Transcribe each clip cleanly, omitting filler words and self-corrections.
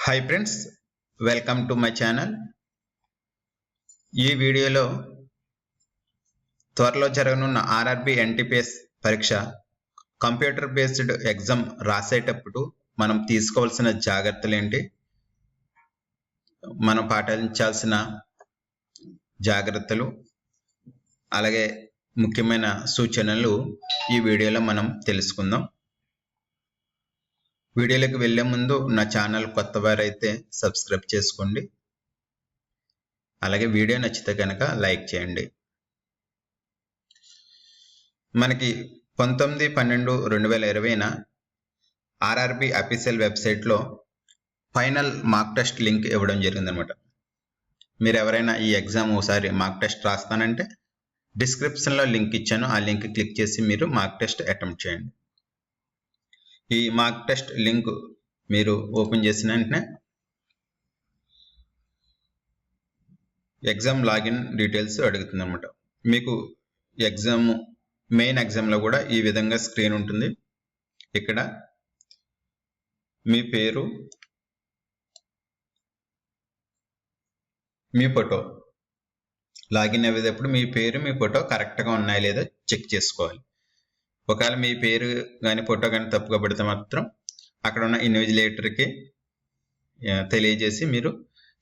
Hi friends, welcome to my channel. ఈ వీడియోలో త్వరలో జరగనున్న ఆర్ఆర్బి ఎన్టీపీఎస్ పరీక్ష కంప్యూటర్ బేస్డ్ ఎగ్జామ్ రాసేటప్పుడు మనం తీసుకోవాల్సిన జాగ్రత్తలు ఏంటి, మనం పాటించాల్సిన జాగ్రత్తలు, అలాగే ముఖ్యమైన సూచనలు ఈ వీడియోలో మనం తెలుసుకుందాం. వీడియోలోకి వెళ్ళే ముందు నా ఛానల్ కొత్త వారైతే సబ్స్క్రైబ్ చేసుకోండి. అలాగే వీడియో నచ్చితే కనుక లైక్ చేయండి. మనకి 19/12/2020న ఆర్ఆర్బి అఫీషియల్ వెబ్సైట్లో ఫైనల్ మార్క్ టెస్ట్ లింక్ ఇవ్వడం జరిగిందనమాట. మీరు ఎవరైనా ఈ ఎగ్జామ్ ఒకసారి మార్క్ టెస్ట్ రాస్తానంటే డిస్క్రిప్షన్లో లింక్ ఇచ్చాను, ఆ లింక్ క్లిక్ చేసి మీరు మార్క్ టెస్ట్ అటెంప్ట్ చేయండి. ఈ మార్క్ టెస్ట్ లింక్ మీరు ఓపెన్ చేసిన వెంటనే ఎగ్జామ్ లాగిన్ డీటెయిల్స్ అడుగుతుంది అనమాట. మీకు మెయిన్ ఎగ్జామ్లో కూడా ఈ విధంగా స్క్రీన్ ఉంటుంది. ఇక్కడ మీ పేరు, మీ ఫోటో, లాగిన్ అయ్యేటప్పుడు మీ పేరు మీ ఫోటో కరెక్ట్గా ఉన్నాయో లేదో చెక్ చేసుకోవాలి. ఒకవేళ మీ పేరు కానీ ఫోటో కానీ తప్పుగా పడితే మాత్రం అక్కడ ఉన్న ఇన్విజిలేటర్కి తెలియజేసి మీరు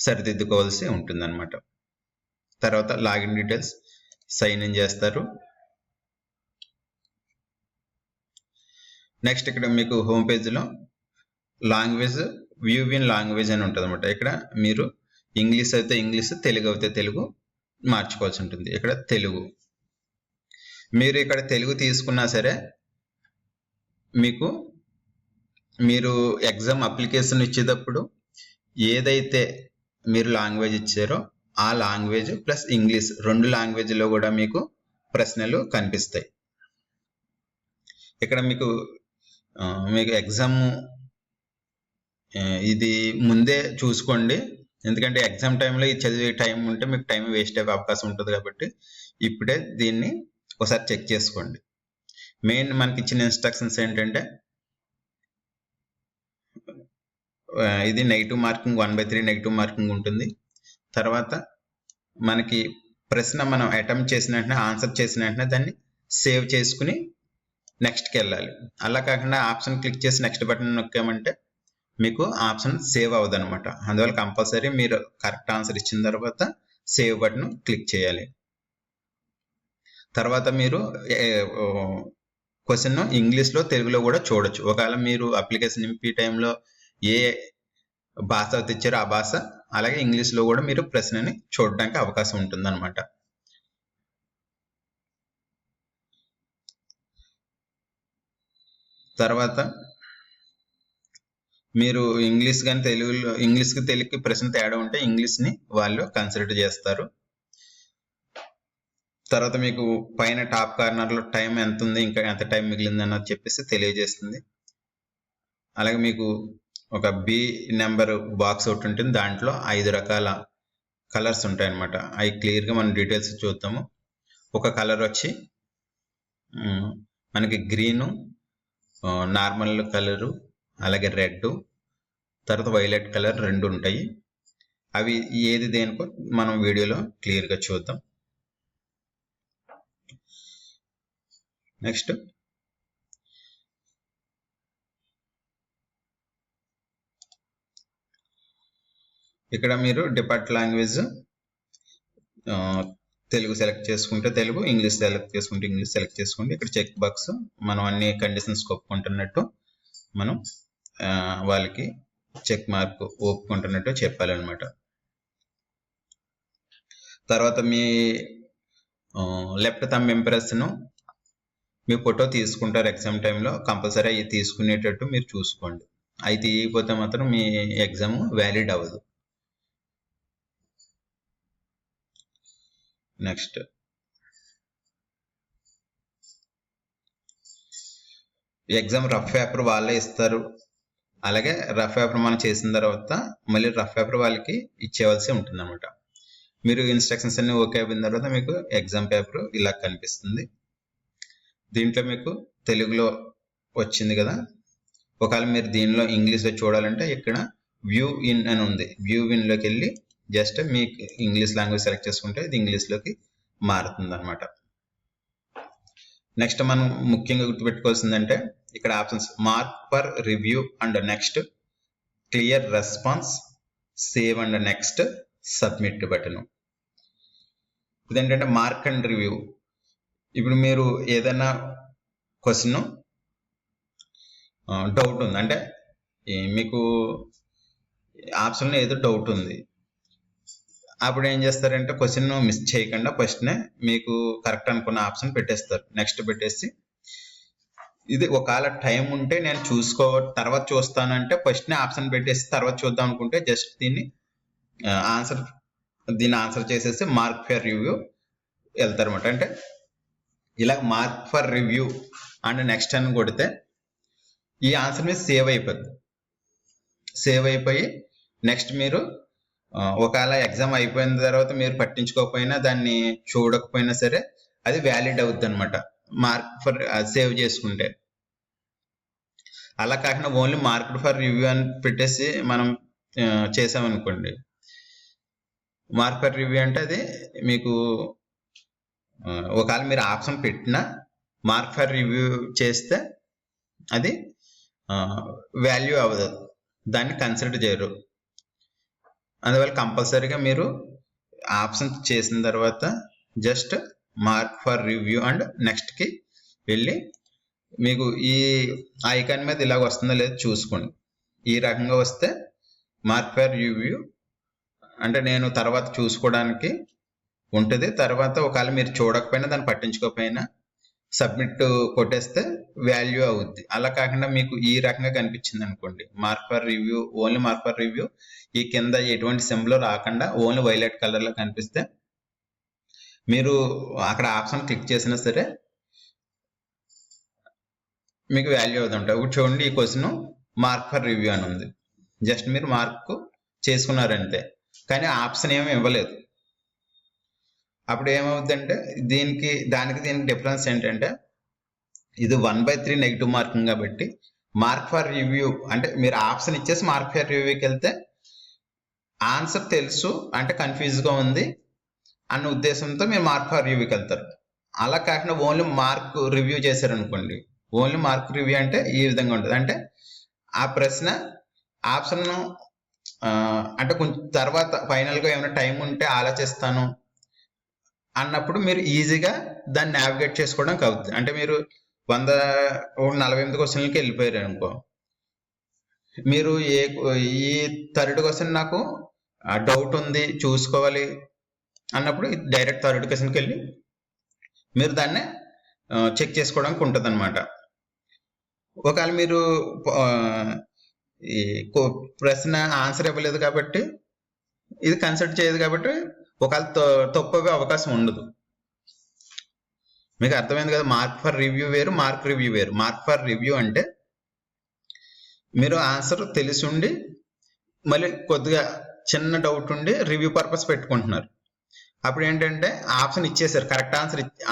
సరిదిద్దుకోవాల్సి ఉంటుందన్నమాట. తర్వాత లాగిన్ డీటెయిల్స్ సైన్ ఇన్ చేస్తారు. నెక్స్ట్ ఇక్కడ మీకు హోమ్ పేజ్లో లాంగ్వేజ్ వ్యూ ఇన్ లాంగ్వేజ్ అని ఉంటుంది అనమాట. ఇక్కడ మీరు ఇంగ్లీష్ అయితే ఇంగ్లీష్, తెలుగు అయితే తెలుగు మార్చుకోవాల్సి ఉంటుంది. ఇక్కడ తెలుగు, మీరు ఇక్కడ తెలుగు తీసుకున్నా సరే మీరు ఎగ్జామ్ అప్లికేషన్ ఇచ్చేటప్పుడు ఏదైతే మీరు లాంగ్వేజ్ ఇచ్చారో ఆ లాంగ్వేజ్ ప్లస్ ఇంగ్లీష్ 2 లాంగ్వేజ్లో కూడా మీకు ప్రశ్నలు కనిపిస్తాయి. ఇక్కడ మీకు ఎగ్జామ్ ఇది ముందే చూసుకోండి, ఎందుకంటే ఎగ్జామ్ టైంలో ఇది చదివే టైం ఉంటే మీకు టైం వేస్ట్ అయ్యే అవకాశం ఉంటుంది. కాబట్టి ఇప్పుడే దీన్ని ఒకసారి చెక్ చేసుకోండి. మెయిన్ మనకి ఇచ్చిన ఇన్స్ట్రక్షన్స్ ఏంటంటే ఇది నెగిటివ్ మార్కింగ్ 1/3 నెగిటివ్ మార్కింగ్ ఉంటుంది. తర్వాత మనకి ప్రశ్న మనం అటెంప్ట్ చేసిన వెంటనే, ఆన్సర్ చేసిన వెంటనే దాన్ని సేవ్ చేసుకుని నెక్స్ట్కి వెళ్ళాలి. అలా కాకుండా ఆప్షన్ క్లిక్ చేసి నెక్స్ట్ బటన్ నొక్కామంటే మీకు ఆప్షన్ సేవ్ అవ్వదు అనమాట. అందువల్ల కంపల్సరీ మీరు కరెక్ట్ ఆన్సర్ ఇచ్చిన తర్వాత సేవ్ బటన్ క్లిక్ చేయాలి. తర్వాత మీరు క్వశ్చన్ ఇంగ్లీష్లో తెలుగులో కూడా చూడొచ్చు. ఒకవేళ మీరు అప్లికేషన్ నింపే టైంలో ఏ భాష తెచ్చారో ఆ భాష, అలాగే ఇంగ్లీష్లో కూడా మీరు ప్రశ్నని చూడడానికి అవకాశం ఉంటుంది అనమాట. తర్వాత మీరు ఇంగ్లీష్ కానీ ఇంగ్లీష్కి తెలుగుకి ప్రశ్న తేడా ఉంటే ఇంగ్లీష్ని వాళ్ళు కన్సిడర్ చేస్తారు. తర్వాత మీకు పైన టాప్ కార్నర్లో టైం ఎంత ఉంది, ఇంకా ఎంత టైం మిగిలింది అన్నది చెప్పేసి తెలియజేస్తుంది. అలాగే మీకు ఒక బి నెంబర్ బాక్స్ ఒకటి ఉంటుంది, దాంట్లో 5 రకాల కలర్స్ ఉంటాయి అన్నమాట. అవి క్లియర్గా మనం డీటెయిల్స్ చూద్దాము. ఒక కలర్ వచ్చి మనకి గ్రీను, నార్మల్ కలరు, అలాగే రెడ్, తర్వాత వైలెట్ కలర్ 2 ఉంటాయి. అవి ఏది దేనికో మనం వీడియోలో క్లియర్గా చూద్దాం. నెక్స్ట్ ఇక్కడ మీరు డిఫాల్ట్ లాంగ్వేజ్ తెలుగు సెలెక్ట్ చేసుకుంటే తెలుగు, ఇంగ్లీష్ సెలెక్ట్ చేసుకుంటే ఇంగ్లీష్ సెలెక్ట్ చేసుకోండి. ఇక్కడ చెక్ బాక్స్ మనం అన్ని కండిషన్స్ ఒప్పుకుంటున్నట్టు మనం వాళ్ళకి చెక్ మార్క్ ఒప్పుకుంటున్నట్టు చెప్పాలన్నమాట. తర్వాత మీ లెఫ్ట్ థంబ్ ఇంప్రెస్ను మీ ఫోటో తీసుకుంటారు ఎగ్జామ్ టైంలో, కంపల్సరీ అవి తీసుకునేటట్టు మీరు చూసుకోండి. అవి తీయకపోతే మాత్రం మీ ఎగ్జామ్ వ్యాలిడ్ అవ్వదు. నెక్స్ట్ ఎగ్జామ్ రఫ్ పేపర్ వాళ్ళే ఇస్తారు. అలాగే రఫ్ పేపర్ మనం చేసిన తర్వాత మళ్ళీ రఫ్ పేపర్ వాళ్ళకి ఇచ్చేవలసి ఉంటుంది అనమాట. మీరు ఇన్స్ట్రక్షన్స్ అన్ని ఓకే అయిన తర్వాత మీకు ఎగ్జామ్ పేపర్ ఇలా కనిపిస్తుంది. దీంట్లో మీకు తెలుగులో వచ్చింది కదా, ఒకవేళ మీరు దీనిలో ఇంగ్లీష్లో చూడాలంటే ఇక్కడ వ్యూ ఇన్ అని ఉంది. వ్యూ ఇన్లోకి వెళ్ళి జస్ట్ మీకు ఇంగ్లీష్ లాంగ్వేజ్ సెలెక్ట్ చేసుకుంటే ఇది ఇంగ్లీష్లోకి మారుతుంది అనమాట. నెక్స్ట్ మనం ముఖ్యంగా గుర్తుపెట్టుకోవాల్సిందంటే ఇక్కడ options mark for review and next, clear response, save and next, submit button. ఇదేంటంటే మార్క్ అండ్ రివ్యూ. ఇప్పుడు మీరు ఏదైనా క్వశ్చన్ డౌట్ ఉంది అంటే మీకు ఆప్షన్లో ఏదో డౌట్ ఉంది, అప్పుడు ఏం చేస్తారంటే క్వశ్చన్ మిస్ చేయకుండా ఫస్ట్నే మీకు కరెక్ట్ అనుకున్న ఆప్షన్ పెట్టేస్తారు. నెక్స్ట్ పెట్టేసి ఇది ఒకవేళ టైం ఉంటే నేను తర్వాత చూస్తానంటే ఫస్ట్నే ఆప్షన్ పెట్టేసి తర్వాత చూద్దాం అనుకుంటే జస్ట్ దీన్ని ఆన్సర్ చేసేసి మార్క్ ఫర్ రివ్యూ వెళ్తారు అనమాట. అంటే ఇలా mark for review and next అని కొడితే ఈ ఆన్సర్ మీద సేవ్ అయిపోద్ది. సేవ్ అయిపోయి నెక్స్ట్ మీరు ఒకవేళ ఎగ్జామ్ అయిపోయిన తర్వాత మీరు పట్టించుకోకపోయినా దాన్ని చూడకపోయినా సరే అది వ్యాలిడ్ అవుద్ది అనమాట, మార్క్ ఫర్ సేవ్ చేసుకుంటే. అలా కాకుండా ఓన్లీ మార్క్డ్ ఫర్ రివ్యూ అని పెట్టేసి మనం చేసామనుకోండి, మార్క్ ఫర్ రివ్యూ అంటే అది మీకు ఒకవేళ మీరు ఆప్షన్ పెట్టినా మార్క్ ఫర్ రివ్యూ చేస్తే అది వాల్యూ అవ్వదు, దాన్ని కన్సిడర్ చేయరు. అందువల్ల కంపల్సరీగా మీరు ఆప్షన్ చేసిన తర్వాత just mark for review and నెక్స్ట్కి వెళ్ళి మీకు ఈ ఐకాన్ మీద ఇలాగ వస్తుందో లేదో చూసుకోండి. ఈ రకంగా వస్తే మార్క్ ఫర్ రివ్యూ అంటే నేను తర్వాత చూసుకోవడానికి ఉంటుంది. తర్వాత ఒకవేళ మీరు చూడకపోయినా దాన్ని పట్టించుకోకపోయినా సబ్మిట్ కొట్టేస్తే వాల్యూ అవుద్ది. అలా కాకుండా మీకు ఈ రకంగా కనిపించింది అనుకోండి, mark for review, only mark for review, ఈ కింద ఎటువంటి సింబల్ రాకుండా ఓన్లీ వైలెట్ కలర్లో కనిపిస్తే మీరు అక్కడ ఆప్షన్ క్లిక్ చేసినా సరే మీకు వాల్యూ అవుతుంటాయి. ఇప్పుడు చూడండి, ఈ క్వశ్చన్ మార్క్ ఫర్ రివ్యూ అని ఉంది, జస్ట్ మీరు మార్క్ చేసుకున్నారంతే, కానీ ఆప్షన్ ఏమి ఇవ్వలేదు. అప్పుడు ఏమవుతుందంటే దానికి డిఫరెన్స్ ఏంటంటే ఇది 1/3 నెగిటివ్ మార్కింగ్ కాబట్టి మార్క్ ఫర్ రివ్యూ అంటే మీరు ఆప్షన్ ఇచ్చేసి మార్క్ ఫర్ రివ్యూకి వెళ్తే ఆన్సర్ తెలుసు అంటే కన్ఫ్యూజ్గా ఉంది అన్న ఉద్దేశంతో మీరు మార్క్ ఫర్ రివ్యూకి వెళ్తారు. అలా కాకుండా ఓన్లీ మార్క్ రివ్యూ చేశారనుకోండి, ఓన్లీ మార్క్ రివ్యూ అంటే ఈ విధంగా ఉంటుంది. అంటే ఆ ప్రశ్న ఆప్షన్ అంటే కొంచెం తర్వాత ఫైనల్గా ఏమైనా టైం ఉంటే ఆలోచిస్తాను అన్నప్పుడు మీరు ఈజీగా దాన్ని నావిగేట్ చేసుకోవడానికి అవుతుంది. అంటే మీరు 148 క్వశ్చన్లకి వెళ్ళిపోయారు అనుకో, మీరు ఈ థర్డ్ క్వశ్చన్ నాకు డౌట్ ఉంది చూసుకోవాలి అన్నప్పుడు డైరెక్ట్ థర్డ్ క్వశ్చన్కి వెళ్ళి మీరు దాన్ని చెక్ చేసుకోవడానికి ఉంటుంది అనమాట. ఒకవేళ మీరు ఈ ప్రశ్న ఆన్సర్ ఇవ్వలేదు కాబట్టి ఇది కన్సిడర్ చేయదు కాబట్టి ఒకవేళ తప్పవే అవకాశం ఉండదు. మీకు అర్థమైంది కదా, మార్క్ ఫర్ రివ్యూ వేరు, మార్క్ రివ్యూ వేరు. మార్క్ ఫర్ రివ్యూ అంటే మీరు ఆన్సర్ తెలిసి ఉండి మళ్ళీ కొద్దిగా చిన్న డౌట్ ఉండి రివ్యూ పర్పస్ పెట్టుకుంటున్నారు. అప్పుడు ఏంటంటే ఆప్షన్ ఇచ్చేసారు, కరెక్ట్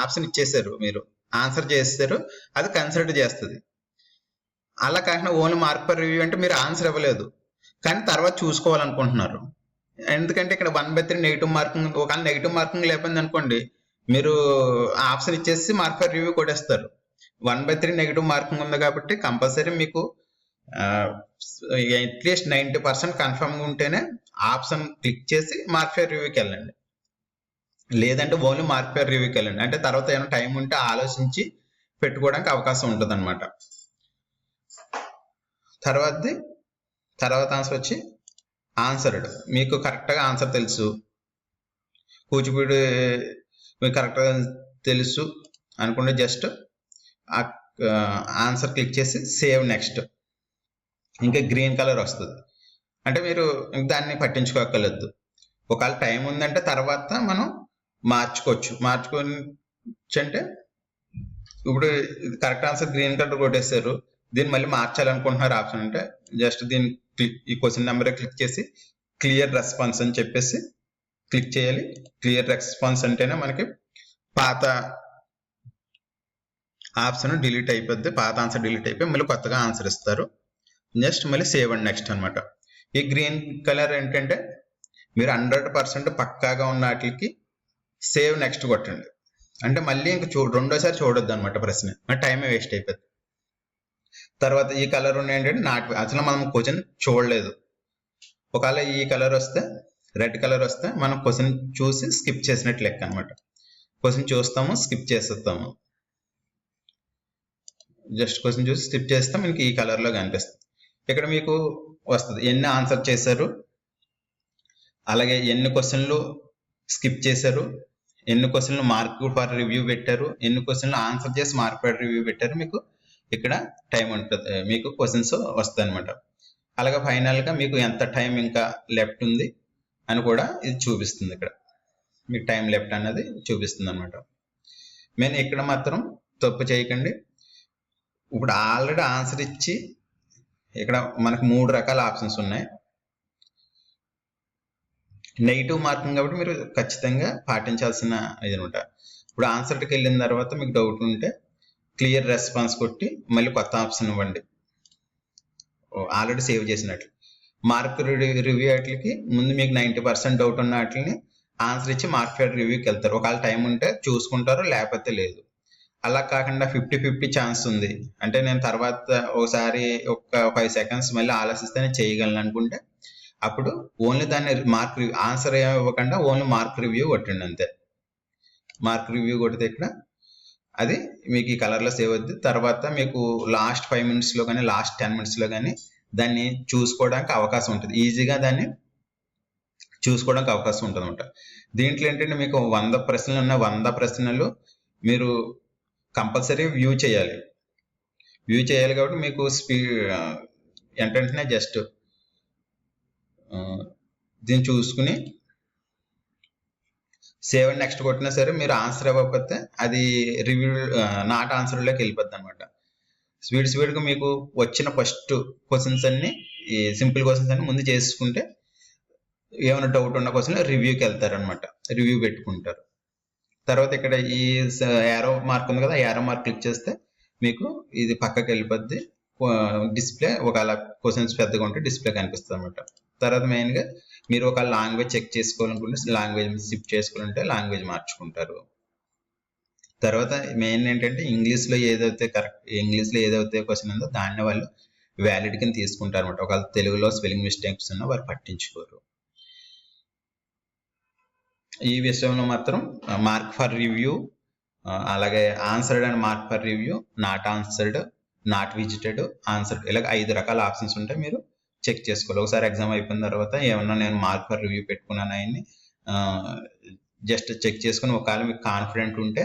ఆప్షన్ ఇచ్చేసారు, మీరు ఆన్సర్ చేస్తారు, అది కన్సిడర్ చేస్తుంది. అలా కాకుండా ఓన్లీ మార్క్ ఫర్ రివ్యూ అంటే మీరు ఆన్సర్ ఇవ్వలేదు కానీ తర్వాత చూసుకోవాలనుకుంటున్నారు. ఎందుకంటే ఇక్కడ 1/3 నెగిటివ్ మార్కింగ్, ఒకవేళ నెగిటివ్ మార్కింగ్ లేకపోయింది అనుకోండి, మీరు ఆప్షన్ ఇచ్చేసి మార్క్ ఫర్ రివ్యూ కొట్టేస్తారు. 1/3 నెగిటివ్ మార్కింగ్ ఉంది కాబట్టి కంపల్సరీ మీకు అట్లీస్ట్ 90% కన్ఫర్మ్గా ఉంటేనే ఆప్షన్ క్లిక్ చేసి మార్క్ ఫర్ రివ్యూకి వెళ్ళండి, లేదంటే ఓన్లీ మార్క్ ఫర్ రివ్యూకి వెళ్ళండి. అంటే తర్వాత ఏమైనా టైం ఉంటే ఆలోచించి పెట్టుకోవడానికి అవకాశం ఉంటుంది అనమాట. తర్వాత ఆన్సర్ వచ్చి ఆన్సర్డ్. మీకు కరెక్ట్గా ఆన్సర్ తెలుసు, కూచిపూడి మీకు కరెక్ట్గా తెలుసు అనుకుంటే జస్ట్ ఆన్సర్ క్లిక్ చేసి సేవ్ నెక్స్ట్, ఇంకా గ్రీన్ కలర్ వస్తుంది. అంటే మీరు దాన్ని పట్టించుకోగలదు. ఒకవేళ టైం ఉందంటే తర్వాత మనం మార్చుకోవచ్చు అంటే ఇప్పుడు కరెక్ట్ ఆన్సర్ గ్రీన్ కలర్ కొట్టేశారు, దీన్ని మళ్ళీ మార్చాలనుకుంటున్నారు ఆప్షన్ అంటే జస్ట్ ఈ క్వశ్చన్ నెంబర్ క్లిక్ చేసి క్లియర్ రెస్పాన్స్ అని చెప్పేసి క్లిక్ చేయాలి. క్లియర్ రెస్పాన్స్ అంటేనే మనకి పాత ఆప్షన్ డిలీట్ అయిపోద్ది, పాత ఆన్సర్ డిలీట్ అయిపోయి మళ్ళీ కొత్తగా ఆన్సర్ ఇస్తారు. నెక్స్ట్ మళ్ళీ సేవ్ అండ్ నెక్స్ట్ అనమాట. ఈ గ్రీన్ కలర్ ఏంటంటే మీరు 100% పక్కాగా ఉన్న వాటికి సేవ్ నెక్స్ట్ కొట్టండి. అంటే మళ్ళీ ఇంక రెండోసారి చూడొద్దు అనమాట ప్రశ్న, మన టైమే వేస్ట్ అయిపోతుంది. తర్వాత ఈ కలర్ ఉన్న ఏంటంటే అసలు మనం క్వశ్చన్ చూడలేదు. ఒకవేళ ఈ కలర్ వస్తే, రెడ్ కలర్ వస్తే మనం క్వశ్చన్ చూసి స్కిప్ చేసినట్టు లెక్క అనమాట. క్వశ్చన్ చూస్తాము, స్కిప్ చేస్తాము. జస్ట్ క్వశ్చన్ చూసి స్కిప్ చేస్తే మనకి ఈ కలర్లో కనిపిస్తుంది. ఇక్కడ మీకు వస్తుంది ఎన్ని ఆన్సర్ చేశారు, అలాగే ఎన్ని క్వశ్చన్లు స్కిప్ చేశారు, ఎన్ని క్వశ్చన్లు మార్క్ ఫర్ రివ్యూ పెట్టారు, ఎన్ని క్వశ్చన్లు ఆన్సర్ చేసి మార్క్ ఫర్ రివ్యూ పెట్టారు. మీకు ఇక్కడ టైం ఉంటుంది, మీకు క్వశ్చన్స్ వస్తాయి అనమాట. అలాగే ఫైనల్గా మీకు ఎంత టైం ఇంకా లెఫ్ట్ ఉంది అని కూడా ఇది చూపిస్తుంది. ఇక్కడ మీకు టైం లెఫ్ట్ అన్నది చూపిస్తుంది అనమాట. నేను ఇక్కడ మాత్రం తప్పు చేయకండి. ఇప్పుడు ఆల్రెడీ ఆన్సర్ ఇచ్చి ఇక్కడ మనకు 3 రకాల ఆప్షన్స్ ఉన్నాయి. నెగిటివ్ మార్కింగ్ కాబట్టి మీరు ఖచ్చితంగా పాటించాల్సిన ఇది అనమాట. ఇప్పుడు ఆన్సర్కి వెళ్ళిన తర్వాత మీకు డౌట్ ఉంటే క్లియర్ రెస్పాన్స్ కొట్టి మళ్ళీ కొత్త ఆప్షన్ ఇవ్వండి, ఆల్రెడీ సేవ్ చేసినట్లు. మార్క్ రివ్యూ వాటికి ముందు మీకు 90% డౌట్ ఉన్న వాటిని ఆన్సర్ ఇచ్చి మార్క్ ఫర్ రివ్యూకి వెళ్తారు. ఒకవేళ టైం ఉంటే చూసుకుంటారు, లేకపోతే లేదు. అలా కాకుండా 50-50 ఛాన్స్ ఉంది అంటే నేను తర్వాత ఒకసారి ఒక 5 సెకండ్స్ మళ్ళీ ఆలోచిస్తేనే చేయగలను అనుకుంటే అప్పుడు ఓన్లీ దాన్ని మార్క్ రివ్యూ ఆన్సర్ ఏమి ఇవ్వకుండా ఓన్లీ మార్క్ రివ్యూ కొట్టండి అంతే. మార్క్ రివ్యూ కొడితే ఇక్కడ అది మీకు ఈ కలర్లో సేవ్ అవుతుంది. తర్వాత మీకు లాస్ట్ 5 minutesలో కానీ లాస్ట్ 10 minutesలో కానీ దాన్ని చూసుకోవడానికి అవకాశం ఉంటుంది, ఈజీగా దాన్ని చూసుకోవడానికి అవకాశం ఉంటుంది అనమాట. దీంట్లో ఏంటంటే మీకు 100 ప్రశ్నలు ఉన్న 100 ప్రశ్నలు మీరు కంపల్సరీ వ్యూ చేయాలి. కాబట్టి మీకు వెంటనే జస్ట్ దీన్ని చూసుకుని సేవ్ అండ్ నెక్స్ట్ కొట్టినా సరే మీరు ఆన్సర్ ఇవ్వకపోతే అది రివ్యూ నాట్ ఆన్సర్లోకి వెళ్ళిపోద్ది అనమాట. స్పీడ్గా మీకు వచ్చిన ఫస్ట్ క్వశ్చన్స్ అన్ని ఈ సింపుల్ క్వశ్చన్స్ అన్ని ముందు చేసుకుంటే ఏమైనా డౌట్ ఉన్న క్వశ్చన్ రివ్యూకి వెళ్తారనమాట, రివ్యూ పెట్టుకుంటారు. తర్వాత ఇక్కడ ఈ యారో మార్క్ ఉంది కదా, యారో మార్క్ క్లిక్ చేస్తే మీకు ఇది పక్కకి వెళ్ళిపోద్ది. డిస్ప్లే ఒకవేళ క్వశ్చన్స్ పెద్దగా ఉంటే డిస్ప్లే కనిపిస్తుంది అనమాట. తర్వాత మెయిన్గా మీరు ఒక లాంగ్వేజ్ చెక్ చేసుకోవాలనుకుంటే లాంగ్వేజ్ షిఫ్ట్ చేసుకోవాలంటే లాంగ్వేజ్ మార్చుకుంటారు. తర్వాత మెయిన్ ఏంటంటే ఇంగ్లీష్లో ఏదైతే క్వశ్చన్ ఉందో దాన్ని వాళ్ళు వ్యాలిడ్ కింద తీసుకుంటారు అనమాట. ఒకవేళ తెలుగులో స్పెల్లింగ్ మిస్టేక్స్ ఉన్నా వారు పట్టించుకోరు. ఈ విషయంలో మాత్రం మార్క్ ఫర్ రివ్యూ, అలాగే answered and mark for review, not answered, not visited, answered, ఇలాగ 5 రకాల ఆప్షన్స్ ఉంటాయి. మీరు చెక్ చేసుకోవాలి. ఒకసారి ఎగ్జామ్ అయిపోయిన తర్వాత ఏమన్నా నేను మార్క్ ఫర్ రివ్యూ పెట్టుకున్నాను ఆయన్ని జస్ట్ చెక్ చేసుకుని ఒకవేళ మీకు కాన్ఫిడెంట్ ఉంటే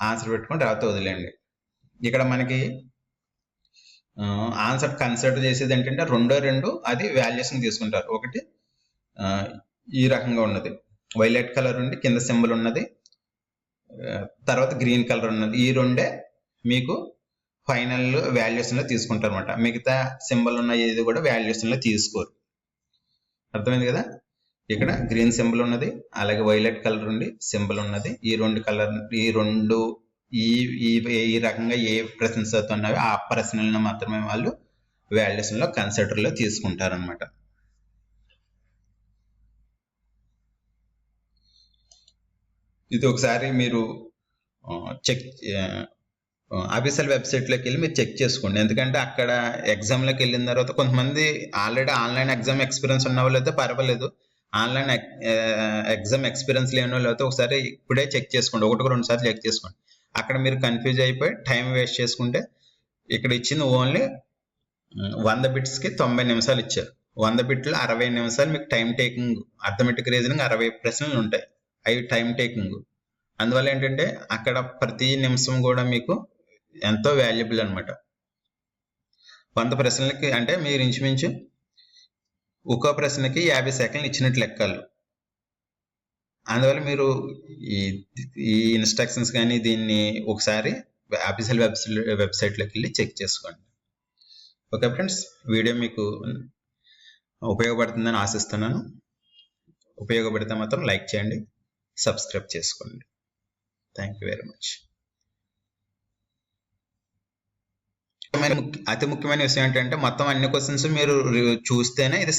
ఆన్సర్ పెట్టుకుని తర్వాత వదిలేండి. ఇక్కడ మనకి ఆన్సర్ కన్సిడర్ చేసేది ఏంటంటే 2 అది వాల్యుయేషన్ తీసుకుంటారు. ఒకటి ఈ రకంగా ఉన్నది, వైలెట్ కలర్ ఉండి కింద సింబల్ ఉన్నది, తర్వాత గ్రీన్ కలర్ ఉన్నది. ఈ 2 మీకు ఫైనల్ వాల్యుయేషన్లో తీసుకుంటారు అనమాట. మిగతా సింబల్ ఉన్న ఏది కూడా వాల్యుయేషన్లో తీసుకోరు. అర్థమైంది కదా. ఇక్కడ గ్రీన్ సింబల్ ఉన్నది, అలాగే వైలెట్ కలర్ ఉండి సింబల్ ఉన్నది. ఈ 2 కలర్ ఈ రకంగా ఏ ప్రశ్నలు అవుతున్నాయో ఆ ప్రశ్నలను మాత్రమే వాళ్ళు వాల్యుయేషన్లో కన్సిడర్లో తీసుకుంటారు అనమాట. ఇది ఒకసారి మీరు చెక్ అఫీషియల్ వెబ్సైట్లోకి వెళ్ళి మీరు చెక్ చేసుకోండి. ఎందుకంటే అక్కడ ఎగ్జామ్లోకి వెళ్ళిన తర్వాత కొంతమంది ఆల్రెడీ ఆన్లైన్ ఎగ్జామ్ ఎక్స్పీరియన్స్ ఉన్న వాళ్ళు అయితే పర్వాలేదు, ఆన్లైన్ ఎగ్జామ్ ఎక్స్పీరియన్స్ లేని వాళ్ళు అయితే ఒకసారి ఇప్పుడే చెక్ చేసుకోండి, 1-2 సార్లు చెక్ చేసుకోండి. అక్కడ మీరు కన్ఫ్యూజ్ అయిపోయి టైం వేస్ట్ చేసుకుంటే ఇక్కడ ఇచ్చింది ఓన్లీ 100 బిట్స్కి 90 నిమిషాలు ఇచ్చారు. 100 బిట్లు 60 నిమిషాలు మీకు టైం టేకింగ్, అర్థమెటిక్ రీజనింగ్ 60 ప్రశ్నలు ఉంటాయి, అవి టైం టేకింగ్. అందువల్ల ఏంటంటే అక్కడ ప్రతి నిమిషం కూడా మీకు ఎంతో వాల్యుబుల్ అనమాట. 100 ప్రశ్నలకి అంటే మీరు ఇంచుమించు ఒక్కో ప్రశ్నకి 50 సెకండ్లు ఇచ్చినట్లు లెక్కలు. అందువల్ల మీరు ఈ ఇన్స్ట్రక్షన్స్ కానీ దీన్ని ఒకసారి అఫీషియల్ వెబ్సైట్లోకి వెళ్ళి చెక్ చేసుకోండి. ఓకే ఫ్రెండ్స్, వీడియో మీకు ఉపయోగపడుతుందని ఆశిస్తున్నాను. ఉపయోగపడితే మాత్రం లైక్ చేయండి, సబ్స్క్రైబ్ చేసుకోండి. Thank you very much. అతి ముఖ్యమైన విషయం ఏంటంటే మొత్తం అన్ని క్వశ్చన్స్ మీరు చూస్తేనే ఇది